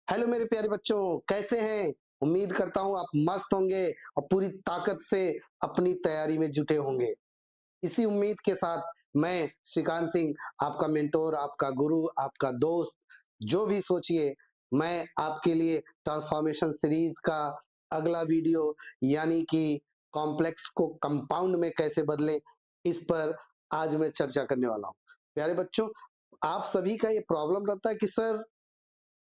Hello मेरे प्यारे बच्चों, कैसे हैं? उम्मीद करता हूँ आप मस्त होंगे और पूरी ताकत से अपनी तैयारी में जुटे होंगे। इसी उम्मीद के साथ मैं श्रीकांत सिंह, आपका मेंटोर, आपका गुरु, आपका दोस्त, जो भी सोचिए, मैं आपके लिए ट्रांसफॉर्मेशन सीरीज का अगला वीडियो यानी कि कॉम्प्लेक्स को कंपाउंड में कैसे बदलें, इस पर आज मैं चर्चा करने वाला हूँ। प्यारे बच्चों, आप सभी का ये प्रॉब्लम रहता है कि सर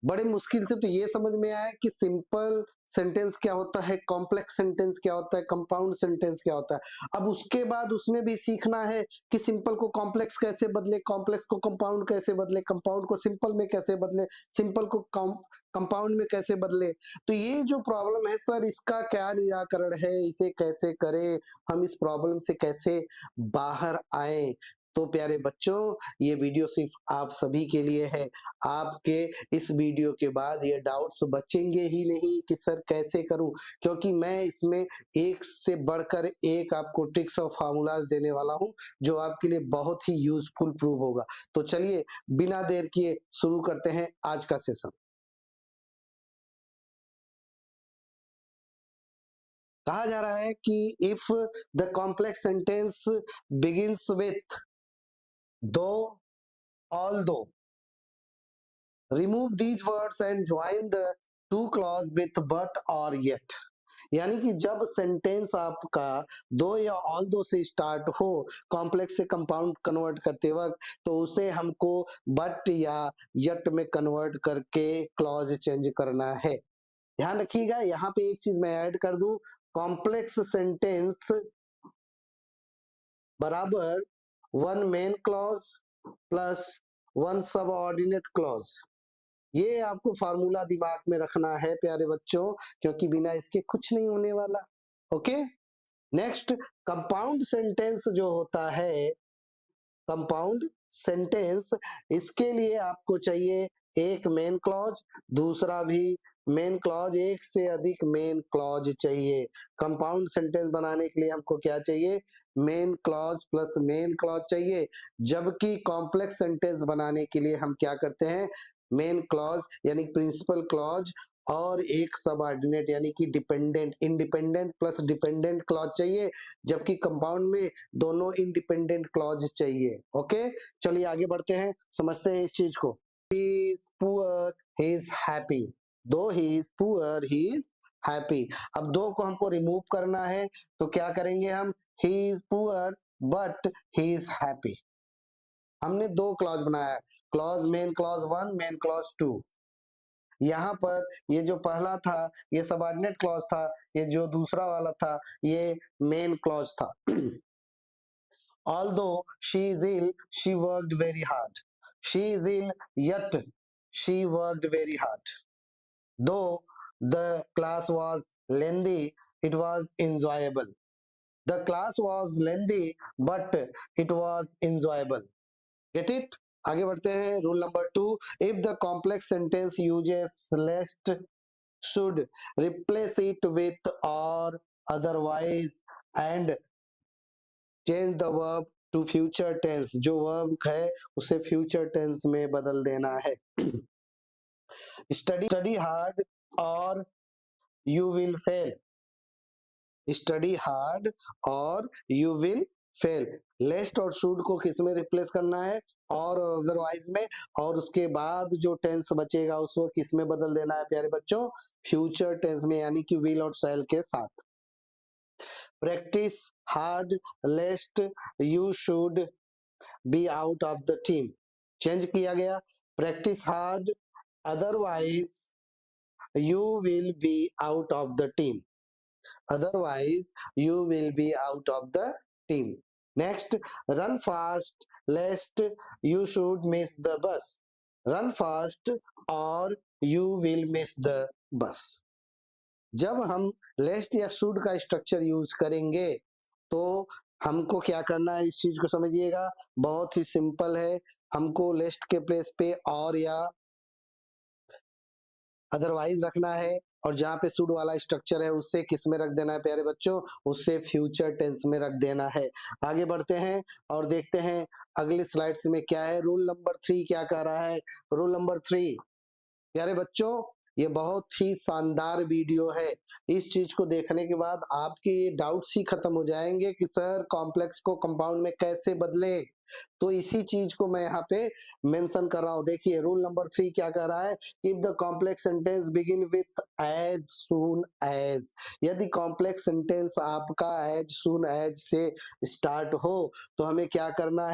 बड़े मुश्किल से तो ये समझ में आया कि सिंपल सेंटेंस क्या होता है, कॉम्प्लेक्स सेंटेंस क्या होता है, कंपाउंड सेंटेंस क्या होता है। अब उसके बाद उसमें भी सीखना है कि सिंपल को कॉम्प्लेक्स कैसे बदले, कॉम्प्लेक्स को कंपाउंड कैसे बदले, कंपाउंड को सिंपल में कैसे बदले, सिंपल को कंपाउंड में कैसे बदले। तो ये जो प्रॉब्लम है सर, इसका क्या निराकरण है, इसे कैसे करें, हम इस प्रॉब्लम से कैसे बाहर आए। तो प्यारे बच्चों, ये वीडियो सिर्फ आप सभी के लिए है। आपके इस वीडियो के बाद ये डाउट्स बचेंगे ही नहीं कि सर कैसे करूं, क्योंकि मैं इसमें एक से बढ़कर एक आपको ट्रिक्स और फार्मूलाज देने वाला हूं जो आपके लिए बहुत ही यूजफुल प्रूव होगा। तो चलिए बिना देर किए शुरू करते हैं आज का सेशन। कहा जा रहा है कि if the complex sentence begins with दो, ऑल दो, remove these words and join the two clause with but or yet। यानी कि जब सेंटेंस आपका दो या ऑल दो से स्टार्ट हो, कॉम्प्लेक्स से कंपाउंड कन्वर्ट करते वक्त, तो उसे हमको बट या यट में कन्वर्ट करके क्लॉज चेंज करना है। ध्यान रखिएगा, यहाँ पे एक चीज मैं ऐड कर दूं, कॉम्प्लेक्स सेंटेंस बराबर one main clause plus one सब ऑर्डिनेट क्लॉज। ये आपको फार्मूला दिमाग में रखना है प्यारे बच्चों, क्योंकि बिना इसके कुछ नहीं होने वाला। ओके, नेक्स्ट, कंपाउंड सेंटेंस जो होता है, कंपाउंड सेंटेंस, इसके लिए आपको चाहिए एक मेन क्लॉज, दूसरा भी मेन क्लॉज, एक से अधिक मेन क्लॉज चाहिए। कंपाउंड सेंटेंस बनाने के लिए हमको क्या चाहिए? Main clause plus main clause चाहिए। जबकि कॉम्प्लेक्स सेंटेंस बनाने के लिए हम क्या करते हैं? मेन क्लॉज यानी प्रिंसिपल क्लॉज और एक सबऑर्डिनेट यानी कि dependent, independent plus dependent clause चाहिए। जबकि कंपाउंड में दोनों इंडिपेंडेंट क्लॉज चाहिए। ओके, चलिए आगे बढ़ते हैं, समझते हैं इस चीज को। He is poor, he is happy। दो he is poor, he is happy। अब दो को हमको रिमूव करना है, तो क्या करेंगे हम? He is poor but he is happy। हमने दो क्लॉज बनाया है, clause main clause one, main clause two. यहाँ पर ये जो पहला था ये सबऑर्डिनेट क्लॉज था, ये जो दूसरा वाला था ये मेन क्लॉज था। Although she is ill, she worked very hard। She is ill, yet she worked very hard। Though the class was lengthy, it was enjoyable। The class was lengthy, but it was enjoyable। Get it? आगे बढ़ते हैं, rule number 2, if the complex sentence uses lest, should replace it with or, otherwise and change the verb to future tense। जो verb है उसे future tense में बदल देना है। स्टडी हार्ड और you will fail. Study hard और you will fail. लेस्ट और शुड को किस में रिप्लेस करना है? और अदरवाइज में। और उसके बाद जो टेंस बचेगा उसको किस में बदल देना है प्यारे बच्चों? फ्यूचर टेंस में, यानी कि विल और शैल के साथ। Practice hard लेस्ट you should be out of the team. Change किया गया, practice hard otherwise you will be out of the team. Otherwise you will be out of the team। Next, run fast lest you should miss the bus। Run fast or you will miss the bus। जब हम लेस्ट या should का structure use करेंगे तो हमको क्या करना है, इस चीज को समझिएगा, बहुत ही सिंपल है। हमको लेस्ट के प्लेस पे और या अदरवाइज रखना है, और जहां पे शुड वाला स्ट्रक्चर है उससे किस में रख देना है प्यारे बच्चों? उससे फ्यूचर टेंस में रख देना है। आगे बढ़ते हैं और देखते हैं अगली स्लाइड्स में क्या है। रूल नंबर 3 क्या कह रहा है? रूल नंबर 3 प्यारे बच्चों, ये बहुत ही शानदार वीडियो है। इस चीज को देखने के बाद आपके ये डाउट्स ही खत्म हो जाएंगे कि सर कॉम्प्लेक्स को कंपाउंड में कैसे बदलें। तो इसी चीज को मैं यहाँ पे मेंशन कर रहा हूँ। देखिए रूल नंबर 3 क्या कह रहा है, if the complex sentence begin with as soon as, यदि कॉम्प्लेक्स सेंटेंस आपका एज सून एज से स्टार्ट हो तो हमें क्या करना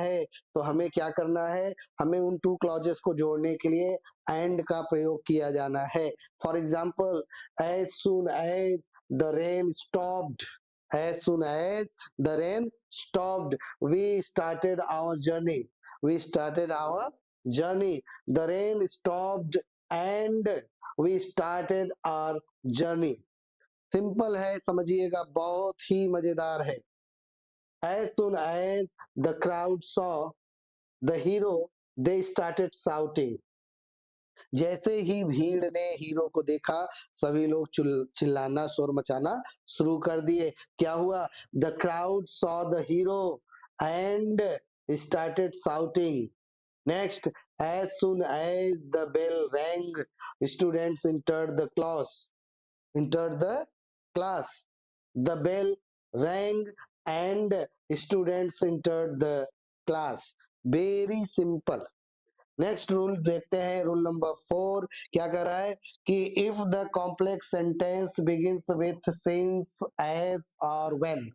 है, हमें उन टू क्लॉजेस को जोड़ने के लिए एंड का प्रयोग किया जाना है। For example, as soon as the rain stopped, as soon as the rain stopped, we started our journey, the rain stopped and we started our journey। Simple है, समझिएगा, बहुत ही मजेदार है। as soon as the crowd saw the hero they started shouting, जैसे ही भीड़ ने hero को देखा सभी लोग चिल्लाना शोर मचाना शुरू कर दिए। क्या हुआ, the crowd saw the hero and started shouting. Next, as soon as the bell rang students entered the class, the bell rang and students entered the class। Very simple. Next rule देखते हैं, rule number 4 क्या कह रहा है कि if the complex sentence begins with since as और when,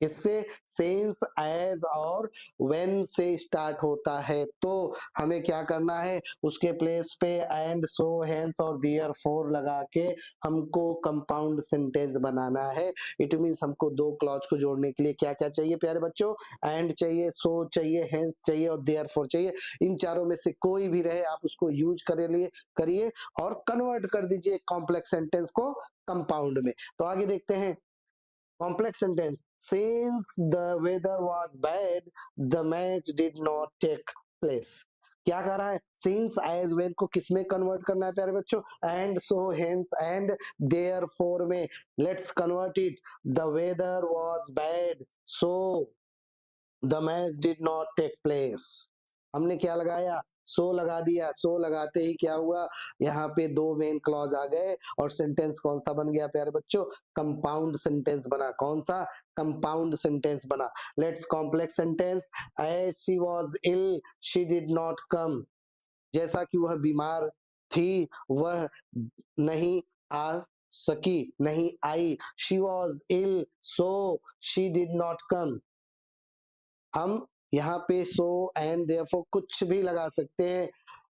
इससे since as और व्हेन से स्टार्ट होता है तो हमें क्या करना है, उसके प्लेस पे एंड सो हेंस और देयरफॉर लगा के हमको कंपाउंड सेंटेंस बनाना है। इट मींस हमको दो क्लॉज को जोड़ने के लिए क्या क्या चाहिए प्यारे बच्चों, एंड चाहिए, सो चाहिए, हेंस चाहिए और देयरफॉर चाहिए। इन चारों में से कोई भी रहे आप उसको यूज करिए और कन्वर्ट कर दीजिए कॉम्प्लेक्स सेंटेंस को कंपाउंड में। तो आगे देखते हैं, complex sentence, since the weather was bad the match did not take place। क्या कह रहा है, since as when को किसमें कन्वर्ट करना है प्यारे बच्चों, and so hence and therefore में। let's convert it, the weather was bad so the match did not take place। हमने क्या लगाया, सो लगा दिया। सो लगाते ही क्या हुआ, यहाँ पे दो मेन क्लॉज आ गए और सेंटेंस कौन सा बन गया प्यारे बच्चों, कंपाउंड सेंटेंस बना। कौन सा, कंपाउंड सेंटेंस बना। Let's complex sentence, as she was ill she did not come, जैसा कि वह बीमार थी वह नहीं आ सकी, नहीं आई। She was ill so she did not come. हम यहाँ पे सो एंड देयरफॉर कुछ भी लगा सकते हैं।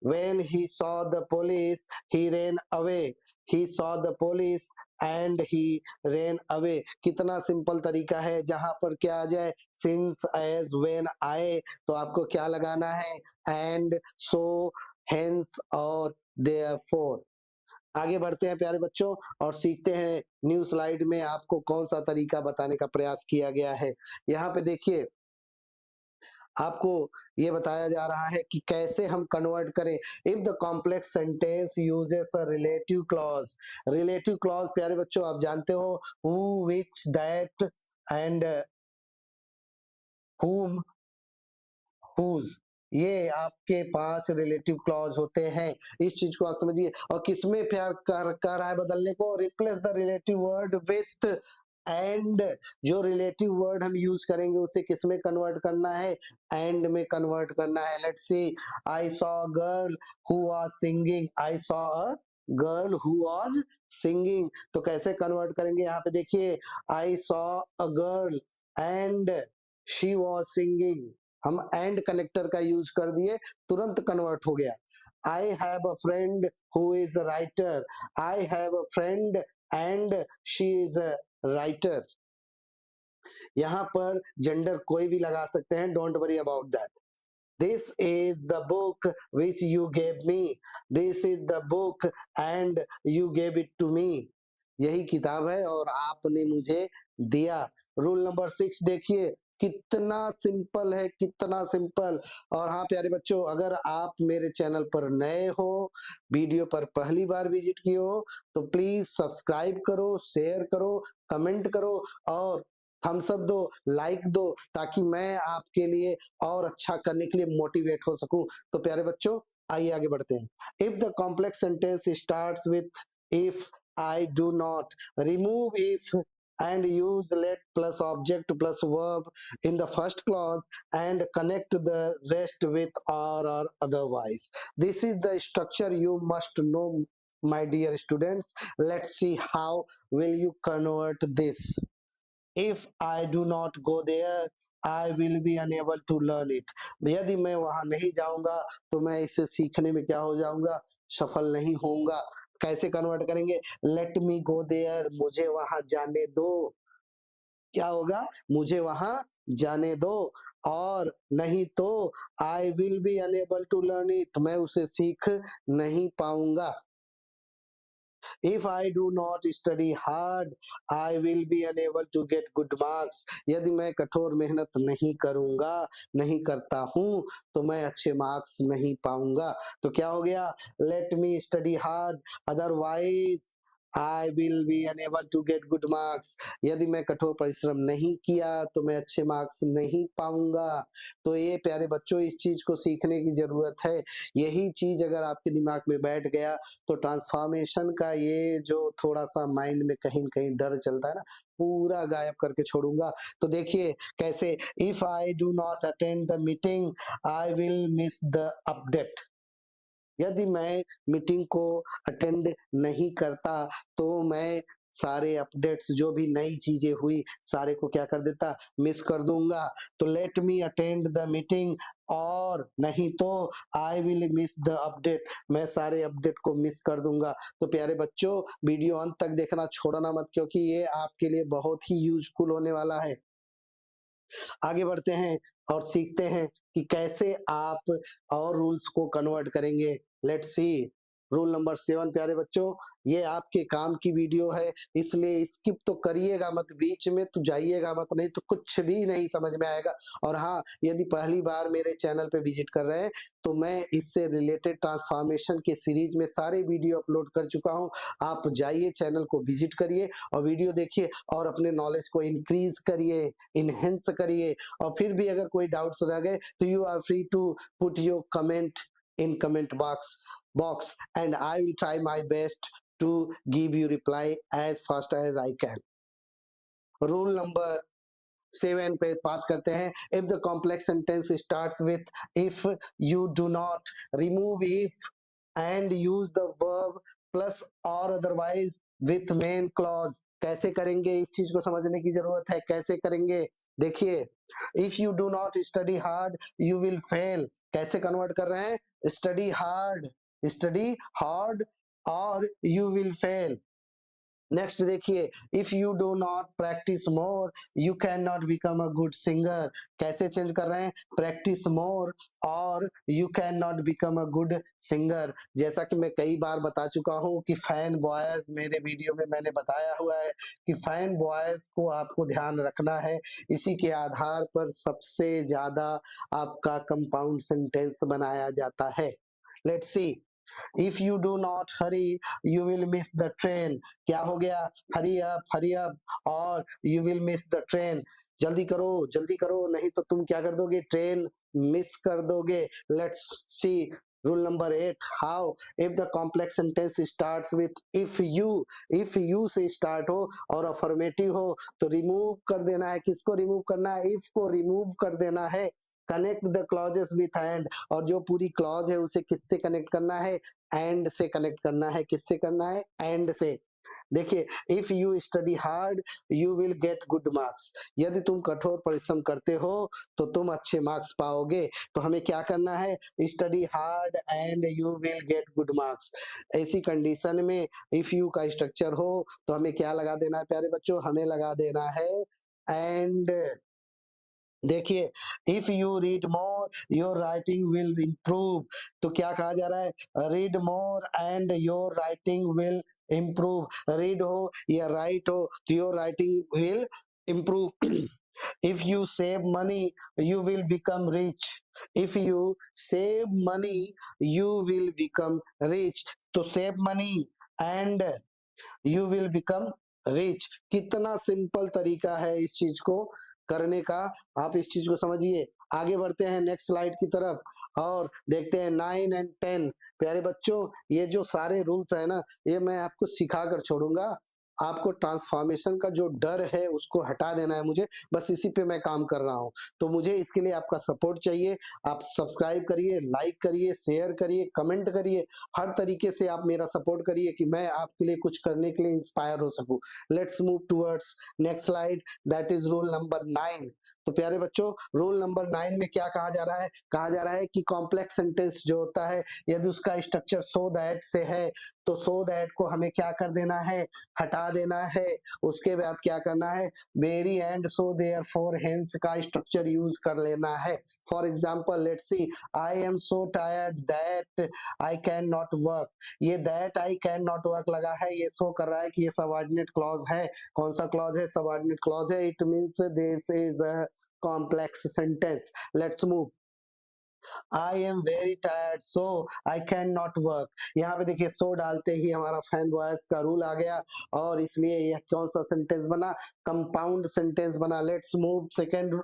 When he saw the police, he ran away. He saw the police and he ran away। कितना सिंपल तरीका है, जहां पर क्या आ जाए, since as when आए तो आपको क्या लगाना है, and so hence और therefore। आगे बढ़ते हैं प्यारे बच्चों और सीखते हैं न्यू स्लाइड में आपको कौन सा तरीका बताने का प्रयास किया गया है। यहाँ पे देखिए आपको ये बताया जा रहा है कि कैसे हम कन्वर्ट करें। If the complex sentence uses a relative clause, relative clause प्यारे बच्चों आप जानते हो, who, which, that and whom, whose, ये आपके 5 रिलेटिव क्लॉज होते हैं। इस चीज को आप समझिए। और किसमें प्यार कर रहा है बदलने को, replace the relative word with and. जो रिलेटिव वर्ड हम यूज करेंगे उसे किसमें कन्वर्ट करना है, एंड में कन्वर्ट करना है। Let's see, I saw a girl who was singing, I saw a girl who was singing. तो कैसे कन्वर्ट करेंगे, यहाँ पे देखिए, I saw a girl and she was singing, हम एंड कनेक्टर का यूज कर दिए, तुरंत कन्वर्ट हो गया। I have a friend who is a writer, I have a friend and she is a writer. यहाँ पर जेंडर कोई भी लगा सकते हैं, don't worry about that. This is the book which you gave me, this is the book and you gave it to me। यही किताब है और आपने मुझे दिया। रूल नंबर 6 देखिए, कितना सिंपल है, कितना सिंपल। और हाँ प्यारे बच्चों, अगर आप मेरे चैनल पर नए हो, वीडियो पर पहली बार विजिट किए हो, तो प्लीज सब्सक्राइब करो, शेयर करो, कमेंट करो और थम्स अप दो, लाइक दो, ताकि मैं आपके लिए और अच्छा करने के लिए मोटिवेट हो सकूं। तो प्यारे बच्चों आइए आगे बढ़ते हैं। If the complex sentence starts with if I do not, remove if and use let plus object plus verb in the first clause and connect the rest with or otherwise. This is the structure you must know, my dear students. Let's see how will you convert this. If I do not go there, I will be unable to learn it. यदि मैं वहां नहीं जाऊंगा तो मैं इसे सीखने में क्या हो जाऊंगा, सफल नहीं होऊंगा। कैसे कन्वर्ट करेंगे, लेट मी गो देयर, मुझे वहां जाने दो। क्या होगा, मुझे वहां जाने दो। और नहीं तो I will be unable to learn it, मैं उसे सीख नहीं पाऊंगा। If I do not study hard, I will be unable to get good marks. यदि मैं कठोर मेहनत नहीं करूंगा, नहीं करता हूं, तो मैं अच्छे मार्क्स नहीं पाऊंगा। तो क्या हो गया, let me study hard, otherwise I will be unable to get good marks. यदि मैं कठोर परिश्रम नहीं किया तो मैं अच्छे मार्क्स नहीं पाऊंगा। तो ये प्यारे बच्चों, इस चीज को सीखने की जरूरत है। यही चीज अगर आपके दिमाग में बैठ गया तो ट्रांसफॉर्मेशन का ये जो थोड़ा सा माइंड में कहीं न कहीं डर चलता है ना, पूरा गायब करके छोड़ूंगा। तो देखिए कैसे, if I do not attend the meeting I will miss the update. यदि मैं मीटिंग को अटेंड नहीं करता तो मैं सारे अपडेट्स, जो भी नई चीजें हुई, सारे को क्या कर देता, मिस कर दूंगा। तो let me attend the meeting, और नहीं तो I will miss the update, मैं सारे अपडेट को मिस कर दूंगा। तो प्यारे बच्चों, वीडियो अंत तक देखना छोड़ना मत, क्योंकि ये आपके लिए बहुत ही यूजफुल होने वाला है। आगे बढ़ते हैं और सीखते हैं कि कैसे आप और रूल्स को कन्वर्ट करेंगे। Let's see rule number 7। प्यारे बच्चों, ये आपके काम की वीडियो है, इसलिए स्किप तो करिएगा मत, बीच में तो जाइएगा मत, नहीं तो कुछ भी नहीं समझ में आएगा। और हाँ, यदि पहली बार मेरे चैनल पे विजिट कर रहे हैं तो मैं इससे रिलेटेड ट्रांसफॉर्मेशन के सीरीज में सारे वीडियो अपलोड कर चुका हूँ। आप जाइए, चैनल को विजिट करिए और वीडियो देखिए और अपने नॉलेज को इंक्रीज करिए, इनहेंस करिए। और फिर भी अगर कोई डाउट्स रह गए तो you are free to put your comment in comment box and I will try my best to give you reply as fast as I can. Rule number 7 पे बात करते हैं। If the complex sentence starts with if you do not, remove if and use the verb plus or otherwise with main clause। कैसे करेंगे, इस चीज को समझने की जरूरत है। कैसे करेंगे, देखिए, if you do not study hard you will fail, कैसे कन्वर्ट कर रहे हैं, study hard और you will fail। नेक्स्ट देखिए, if you do not practice more you can not become a good singer, कैसे चेंज कर रहे हैं, प्रैक्टिस मोर और you can not become a good singer. जैसा कि मैं कई बार बता चुका हूं कि फैन बॉयज, मेरे वीडियो में मैंने बताया हुआ है कि फैन बॉयज को आपको ध्यान रखना है, इसी के आधार पर सबसे ज्यादा आपका कंपाउंड सेंटेंस बनाया जाता है। Let's see, if you do not Hari you will miss the train, क्या हो गया, हरी अप और you will miss the train, जल्दी करो नहीं तो तुम क्या कर दोगे, ट्रेन मिस कर दोगे। Let's see rule number 8, how, if the complex sentence starts with if you से स्टार्ट हो और अफर्मेटिव हो तो रिमूव कर देना है। किसको रिमूव करना है, इफ को रिमूव कर देना है। Connect the clauses with and, और जो पूरी क्लॉज है उसे किससे कनेक्ट करना है, एंड से कनेक्ट करना है। किससे करना है, एंड से। देखिए, if you study hard you will get good marks, यदि तुम कठोर परिश्रम करते हो तो तुम अच्छे मार्क्स पाओगे। तो हमें क्या करना है, study hard and you will get good marks. ऐसी कंडीशन में इफ यू का स्ट्रक्चर हो तो हमें क्या लगा देना है प्यारे बच्चों, हमें लगा देना है एंड। देखिए, if you read more your writing will improve, तो क्या कहा जा रहा है, read more and your writing will improve. Read हो या राइट हो तो your writing will improve. If you save money you will become rich, if you save money you will become rich. तो save money and you will become rich. कितना simple तरीका है इस चीज को करने का, आप इस चीज को समझिए। आगे बढ़ते हैं नेक्स्ट स्लाइड की तरफ और देखते हैं 9 एंड 10। प्यारे बच्चों, ये जो सारे रूल्स है ना, ये मैं आपको सिखा कर छोड़ूंगा। आपको ट्रांसफॉर्मेशन का जो डर है उसको हटा देना है मुझे, बस इसी पे मैं काम कर रहा हूँ। तो मुझे इसके लिए आपका सपोर्ट चाहिए। आप सब्सक्राइब करिए, लाइक करिए, शेयर करिए, कमेंट करिए, हर तरीके से आप मेरा सपोर्ट करिए कि मैं आपके लिए कुछ करने के लिए इंस्पायर हो सकूं। Let's move towards next slide, that is rule number 9। तो प्यारे बच्चों, रूल नंबर 9 में क्या कहा जा रहा है? कहा जा रहा है कि कॉम्प्लेक्स सेंटेंस जो होता है, यदि उसका स्ट्रक्चर सो दैट से है, तो सो दैट को हमें क्या कर देना है? हटा देना है। उसके बाद क्या करना है? Very and so therefore hence का स्ट्रक्चर यूज कर लेना है। For example let's see, I am so tired that I can not work. ये that I can not work लगा है, ये शो कर रहा है कि ये सबऑर्डिनेट क्लॉज है। कौन सा क्लॉज है? सबऑर्डिनेट क्लॉज है। It means this is a complex sentence. Let's move. I am very tired so I can not work. यहाँ पे देखिए, सो डालते ही हमारा फैन वॉइस का रूल आ गया और इसलिए यह कौन सा सेंटेंस बना? कंपाउंड सेंटेंस बना। Let's move second.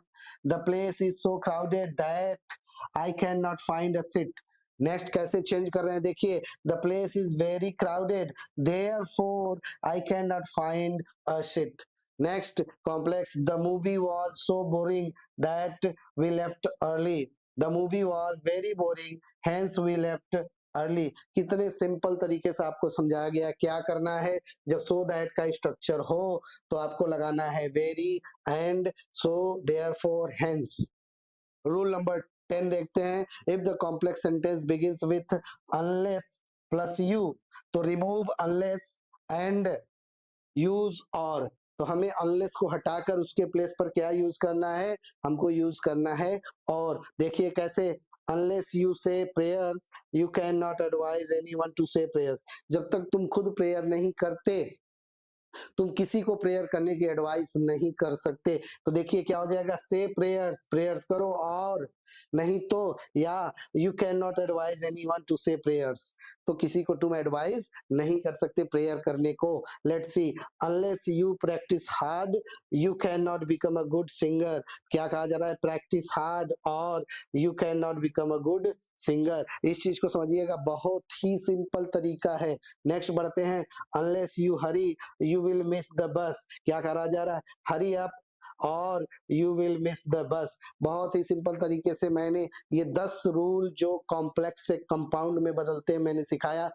The place is so crowded that I can not find a seat. Next कैसे चेंज कर रहे हैं? देखिए, the place is very crowded therefore I can not find a seat. Next complex, the movie was so boring that we left early. The movie was very boring hence we left early. कितने simple तरीके से आपको समझाया गया क्या करना है। जब सो दैट का स्ट्रक्चर हो तो आपको लगाना है very and so therefore hence. Rule number 10 देखते हैं। If the complex sentence begins with unless plus you, तो रिमूव अनलेस एंड यूज और। तो हमें अनलेस को हटाकर उसके प्लेस पर क्या यूज करना है? हमको यूज करना है और। देखिए कैसे, unless you say prayers you can not advise anyone to say prayers. जब तक तुम खुद प्रेयर नहीं करते, तुम किसी को प्रेयर करने की एडवाइस नहीं कर सकते। तो देखिए क्या हो जाएगा? से प्रेयर्स, प्रेयर्स करो और, नहीं तो या you can not advise anyone to say prayers, तो किसी को तुम एडवाइस नहीं कर सकते प्रेयर करने को। Let's see, unless you practice hard you can not become a good singer. क्या कहा जा रहा है? प्रैक्टिस हार्ड और you can not become a good singer. इस चीज को समझिएगा, बहुत ही सिंपल तरीका है। नेक्स्ट बढ़ते हैं। Unless you Hari you will miss the bus. क्या करा जा रहा है? हरी अप और you will miss the bus. बहुत ही सिंपल तरीके से मैंने ये 10 रूल जो कॉम्प्लेक्स से कंपाउंड में बदलते हैं मैंने सिखाया।